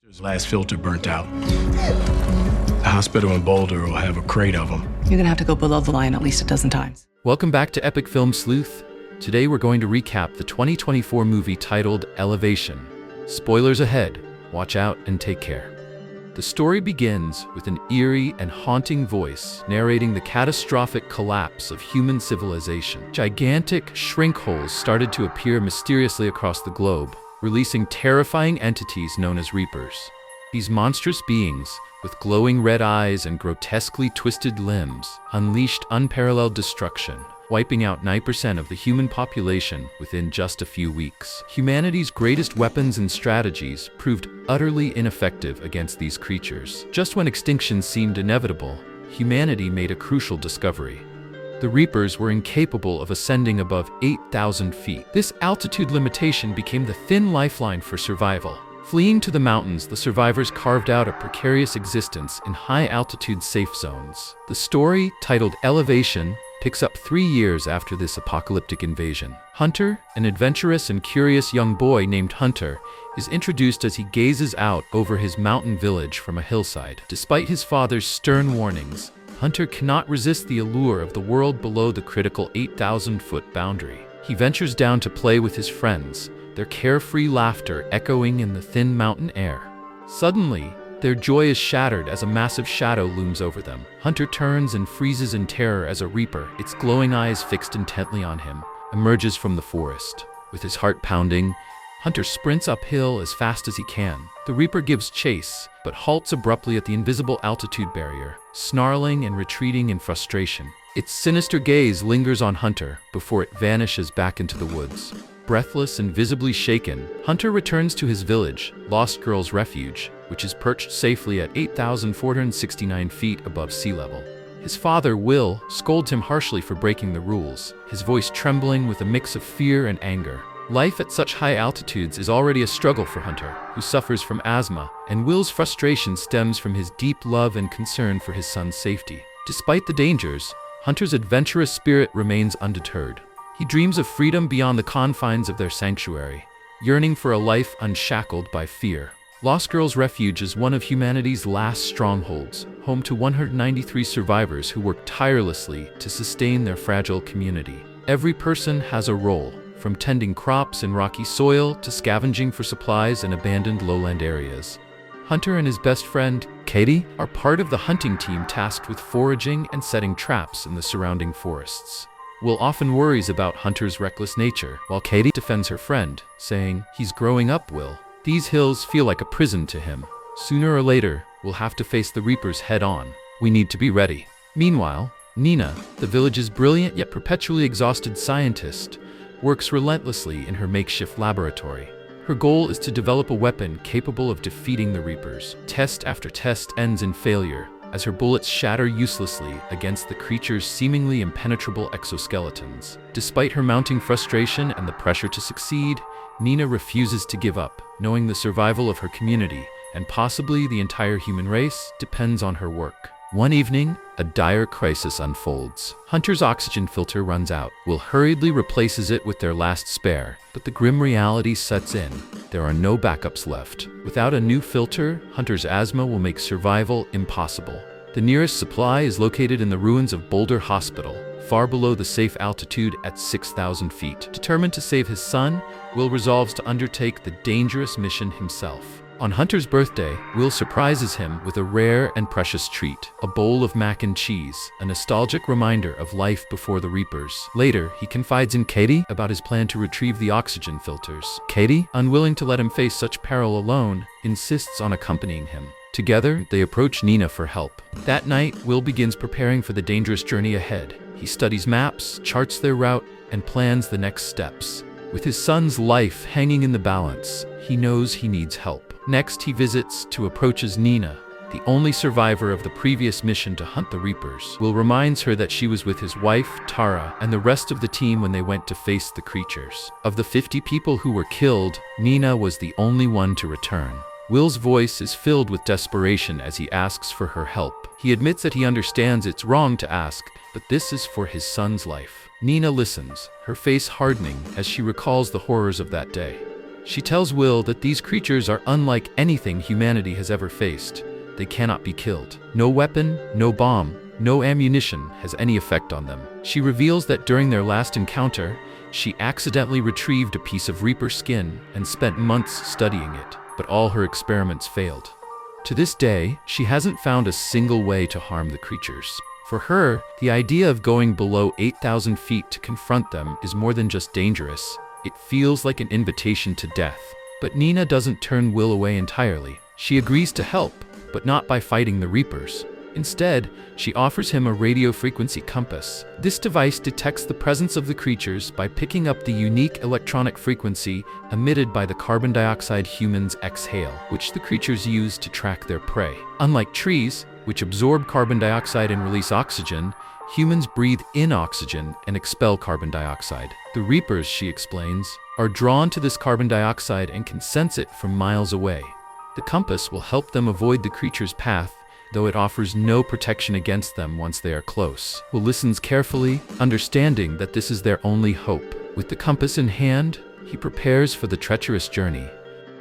His last filter burnt out. The hospital in Boulder will have a crate of them. You're gonna have to go below the line at least a dozen times. Welcome back to Epic Film Sleuth. Today we're going to recap the 2024 movie titled Elevation. Spoilers ahead, watch out and take care. The story begins with an eerie and haunting voice narrating the catastrophic collapse of human civilization. Gigantic shrink holes started to appear mysteriously across the globe, releasing terrifying entities known as Reapers. These monstrous beings, with glowing red eyes and grotesquely twisted limbs, unleashed unparalleled destruction, wiping out 9% of the human population within just a few weeks. Humanity's greatest weapons and strategies proved utterly ineffective against these creatures. Just when extinction seemed inevitable, humanity made a crucial discovery. The Reapers were incapable of ascending above 8,000 feet. This altitude limitation became the thin lifeline for survival. Fleeing to the mountains, the survivors carved out a precarious existence in high-altitude safe zones. The story, titled Elevation, picks up 3 years after this apocalyptic invasion. Hunter, an adventurous and curious young boy named Hunter, is introduced as he gazes out over his mountain village from a hillside. Despite his father's stern warnings, Hunter cannot resist the allure of the world below the critical 8,000-foot boundary. He ventures down to play with his friends, their carefree laughter echoing in the thin mountain air. Suddenly, their joy is shattered as a massive shadow looms over them. Hunter turns and freezes in terror as a Reaper, its glowing eyes fixed intently on him, emerges from the forest. With his heart pounding, Hunter sprints uphill as fast as he can. The Reaper gives chase, but halts abruptly at the invisible altitude barrier, snarling and retreating in frustration. Its sinister gaze lingers on Hunter before it vanishes back into the woods. Breathless and visibly shaken, Hunter returns to his village, Lost Girl's Refuge, which is perched safely at 8,469 feet above sea level. His father, Will, scolds him harshly for breaking the rules, his voice trembling with a mix of fear and anger. Life at such high altitudes is already a struggle for Hunter, who suffers from asthma, and Will's frustration stems from his deep love and concern for his son's safety. Despite the dangers, Hunter's adventurous spirit remains undeterred. He dreams of freedom beyond the confines of their sanctuary, yearning for a life unshackled by fear. Lost Girl's Refuge is one of humanity's last strongholds, home to 193 survivors who work tirelessly to sustain their fragile community. Every person has a role, from tending crops in rocky soil to scavenging for supplies in abandoned lowland areas. Hunter and his best friend, Katie, are part of the hunting team tasked with foraging and setting traps in the surrounding forests. Will often worries about Hunter's reckless nature, while Katie defends her friend, saying, "He's growing up, Will." These hills feel like a prison to him. Sooner or later, we'll have to face the Reapers head-on. We need to be ready. Meanwhile, Nina, the village's brilliant yet perpetually exhausted scientist, works relentlessly in her makeshift laboratory. Her goal is to develop a weapon capable of defeating the Reapers. Test after test ends in failure, as her bullets shatter uselessly against the creature's seemingly impenetrable exoskeletons. Despite her mounting frustration and the pressure to succeed, Nina refuses to give up, knowing the survival of her community, and possibly the entire human race, depends on her work. One evening, a dire crisis unfolds. Hunter's oxygen filter runs out. Will hurriedly replaces it with their last spare, but the grim reality sets in. There are no backups left. Without a new filter, Hunter's asthma will make survival impossible. The nearest supply is located in the ruins of Boulder Hospital, far below the safe altitude at 6,000 feet. Determined to save his son, Will resolves to undertake the dangerous mission himself. On Hunter's birthday, Will surprises him with a rare and precious treat, a bowl of mac and cheese, a nostalgic reminder of life before the Reapers. Later, he confides in Katie about his plan to retrieve the oxygen filters. Katie, unwilling to let him face such peril alone, insists on accompanying him. Together, they approach Nina for help. That night, Will begins preparing for the dangerous journey ahead. He studies maps, charts their route, and plans the next steps. With his son's life hanging in the balance, he knows he needs help. Next, he visits to approaches Nina, the only survivor of the previous mission to hunt the Reapers. Will reminds her that she was with his wife, Tara, and the rest of the team when they went to face the creatures. Of the 50 people who were killed, Nina was the only one to return. Will's voice is filled with desperation as he asks for her help. He admits that he understands it's wrong to ask, but this is for his son's life. Nina listens, her face hardening as she recalls the horrors of that day. She tells Will that these creatures are unlike anything humanity has ever faced. They cannot be killed. No weapon, no bomb, no ammunition has any effect on them. She reveals that during their last encounter, she accidentally retrieved a piece of Reaper skin and spent months studying it, but all her experiments failed. To this day, she hasn't found a single way to harm the creatures. For her, the idea of going below 8,000 feet to confront them is more than just dangerous. It feels like an invitation to death. But Nina doesn't turn Will away entirely. She agrees to help, but not by fighting the Reapers. Instead, she offers him a radio frequency compass. This device detects the presence of the creatures by picking up the unique electronic frequency emitted by the carbon dioxide humans exhale, which the creatures use to track their prey. Unlike trees, which absorb carbon dioxide and release oxygen, humans breathe in oxygen and expel carbon dioxide. The Reapers, she explains, are drawn to this carbon dioxide and can sense it from miles away. The compass will help them avoid the creature's path, though it offers no protection against them once they are close. Will listens carefully, understanding that this is their only hope. With the compass in hand, he prepares for the treacherous journey,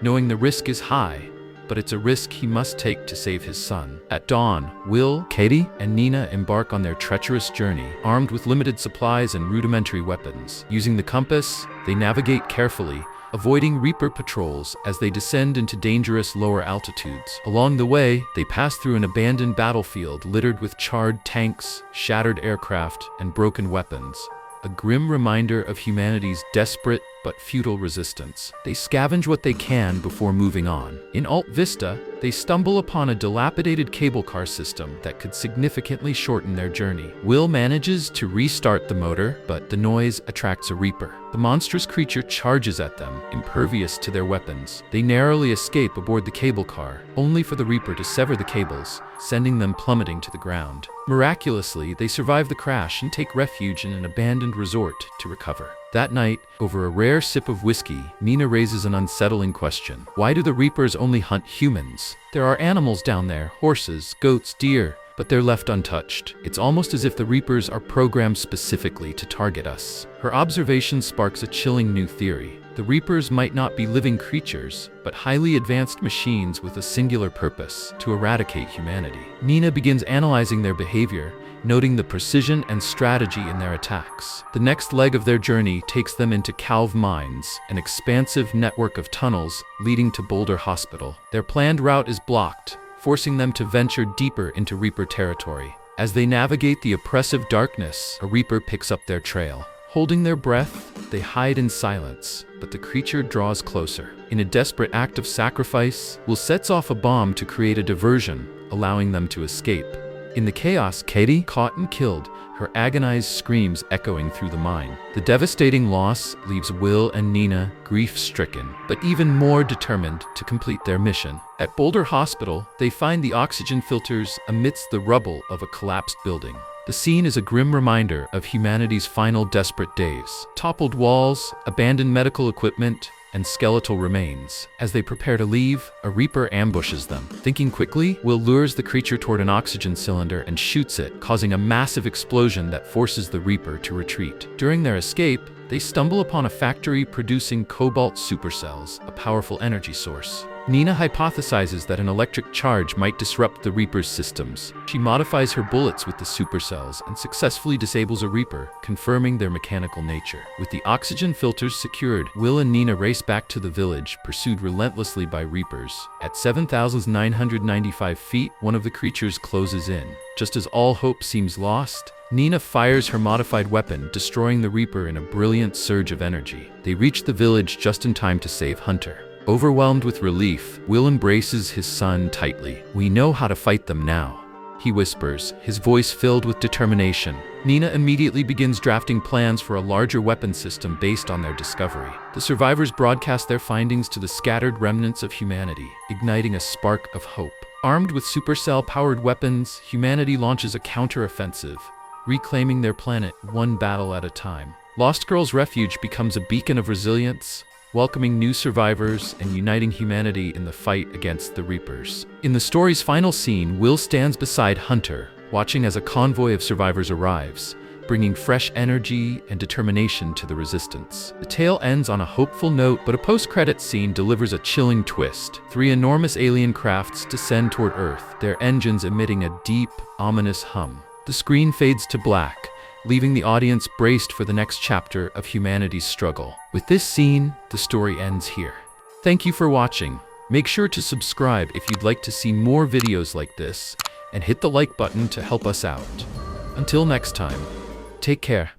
knowing the risk is high, but it's a risk he must take to save his son. At dawn, Will, Katie, and Nina embark on their treacherous journey, armed with limited supplies and rudimentary weapons. Using the compass, they navigate carefully, avoiding Reaper patrols as they descend into dangerous lower altitudes. Along the way, they pass through an abandoned battlefield littered with charred tanks, shattered aircraft, and broken weapons. A grim reminder of humanity's desperate but futile resistance. They scavenge what they can before moving on. In Alt Vista, they stumble upon a dilapidated cable car system that could significantly shorten their journey. Will manages to restart the motor, but the noise attracts a Reaper. The monstrous creature charges at them, impervious to their weapons. They narrowly escape aboard the cable car, only for the Reaper to sever the cables, sending them plummeting to the ground. Miraculously, they survive the crash and take refuge in an abandoned resort to recover. That night, over a rare sip of whiskey, Nina raises an unsettling question. Why do the Reapers only hunt humans? There are animals down there, horses, goats, deer, but they're left untouched. It's almost as if the Reapers are programmed specifically to target us. Her observation sparks a chilling new theory. The Reapers might not be living creatures, but highly advanced machines with a singular purpose: to eradicate humanity. Nina begins analyzing their behavior, noting the precision and strategy in their attacks. The next leg of their journey takes them into Calv Mines, an expansive network of tunnels leading to Boulder Hospital. Their planned route is blocked, forcing them to venture deeper into Reaper territory. As they navigate the oppressive darkness, a Reaper picks up their trail. Holding their breath, they hide in silence, but the creature draws closer. In a desperate act of sacrifice, Will sets off a bomb to create a diversion, allowing them to escape. In the chaos, Katie, caught and killed, her agonized screams echoing through the mine. The devastating loss leaves Will and Nina grief-stricken, but even more determined to complete their mission. At Boulder Hospital, they find the oxygen filters amidst the rubble of a collapsed building. The scene is a grim reminder of humanity's final desperate days. Toppled walls, abandoned medical equipment, and skeletal remains. As they prepare to leave, a Reaper ambushes them. Thinking quickly, Will lures the creature toward an oxygen cylinder and shoots it, causing a massive explosion that forces the Reaper to retreat. During their escape, they stumble upon a factory producing cobalt supercells, a powerful energy source. Nina hypothesizes that an electric charge might disrupt the Reaper's systems. She modifies her bullets with the supercells and successfully disables a Reaper, confirming their mechanical nature. With the oxygen filters secured, Will and Nina race back to the village, pursued relentlessly by Reapers. At 7,995 feet, one of the creatures closes in. Just as all hope seems lost, Nina fires her modified weapon, destroying the Reaper in a brilliant surge of energy. They reach the village just in time to save Hunter. Overwhelmed with relief, Will embraces his son tightly. "We know how to fight them now," he whispers, his voice filled with determination. Nina immediately begins drafting plans for a larger weapon system based on their discovery. The survivors broadcast their findings to the scattered remnants of humanity, igniting a spark of hope. Armed with supercell-powered weapons, humanity launches a counter-offensive, reclaiming their planet one battle at a time. Lost Girl's refuge becomes a beacon of resilience, welcoming new survivors and uniting humanity in the fight against the Reapers. In the story's final scene, Will stands beside Hunter, watching as a convoy of survivors arrives, bringing fresh energy and determination to the resistance. The tale ends on a hopeful note, but a post-credits scene delivers a chilling twist. 3 enormous alien crafts descend toward Earth, their engines emitting a deep, ominous hum. The screen fades to black, leaving the audience braced for the next chapter of humanity's struggle. With this scene, the story ends here. Thank you for watching. Make sure to subscribe if you'd like to see more videos like this, and hit the like button to help us out. Until next time, take care.